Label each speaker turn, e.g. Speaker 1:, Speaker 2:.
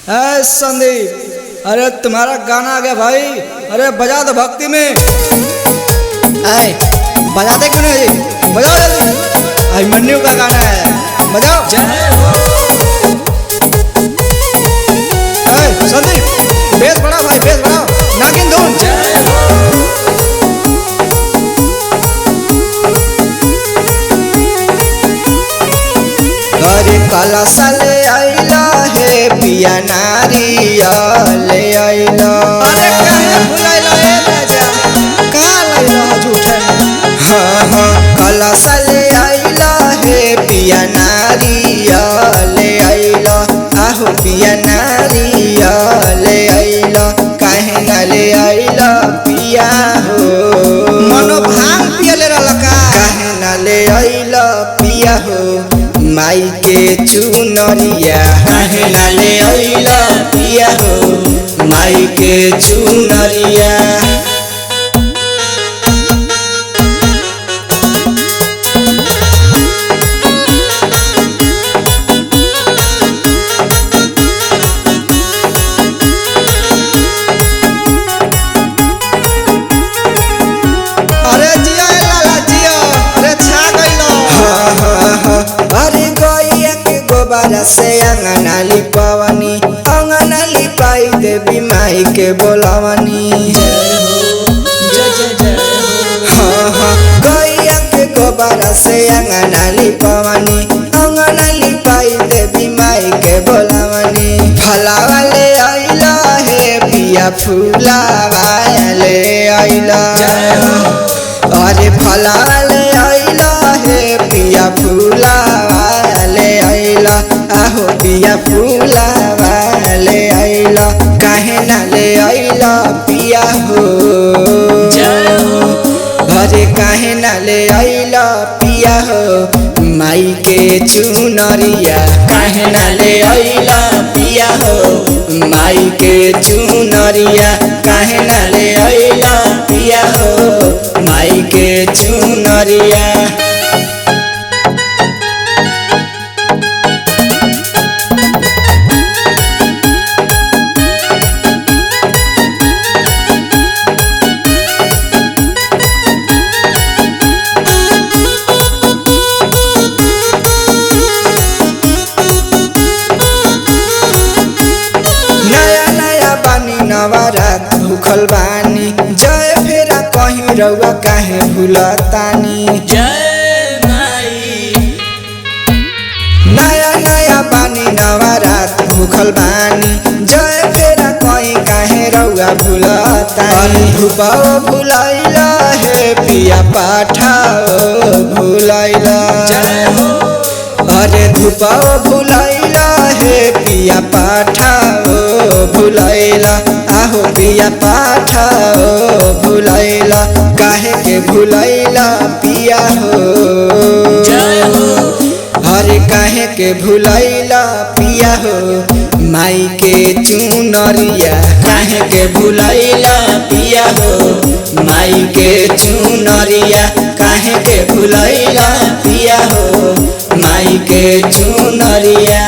Speaker 1: संदीप, अरे तुम्हारा गाना आ गया भाई। अरे बजा दो भक्ति में। आए बजाते क्यों नहीं जी? बजाओ जल्दी। अभिमन्यु का गाना है, बजाओ। संदीप बेस बढ़ाओ भाई, बेस बढ़ाओ। नागिन धुन। अरे कलश ले आइला हे पिया नारिया ले आइला। अरे काहे भुलाइला ए राजा, का लइला झूठे। हाँ हाँ कलश ले आइला हे पिया नारिया ले आइला। आहो पिया नारिया ले आइला, काहे ना ले आइला पिया हो। मनो भांग पिया ले रहला का, काहे ना ले आइला पिया हो। माई के चुनरिया काहे ना ले आइला पिया हो। माई के चुनरिया। अरे जिया लाला जिया, अरे छा गइलो। हाँ हाँ हाँ अरे गैया के गोबरा से अंगना लिपवनी, अंगना लिपाई देवी माई के बोलवनी। हाँ हाँ गैया के गोबरा से अंगना लिपवनी, अंगना लिपाई देवी माई के बोलवनी। फलावा ले आइला हे पिया फूलावा ले आइला। अरे फलावा ले आइला हे पिया फूलावा ले आइला। आहो पिया फूलावा ले आइला, काहे ना ले आइला पिया हो। अरे काहे ना ले आइला पिया हो। माई के चुनरिया काहे ना ले आइला पिया हो। माई के चुनरिया काहे ना ले आइला पिया हो। माई के चुनरिया। नया नया बानी नवरात भूखल बानी, जय फेरा कहीं रउआ काहे भूलतानी।
Speaker 2: जय माई।
Speaker 1: नया नया बानी नवरात भूखल बानी, जय फेरा कहीं काहे रउआ भूलतानी। धुपाओ भुलाइला हे पिया पाठाओ भुलाइला।
Speaker 2: जय हो।
Speaker 1: अरे धुपाओ भुलाइला हे पिया पाठाओ भुलाइला। आहो पिया पाठाओ भुलाइला, काहे के भुलाइला पिया हो।
Speaker 2: जय हो।
Speaker 1: अरे काहे के भुलाइला पिया हो। माई के चुनरिया काहे के भुलाइला पिया हो। माई के चुनरिया काहे के भुलाइला पिया हो। माई के चुनरिया।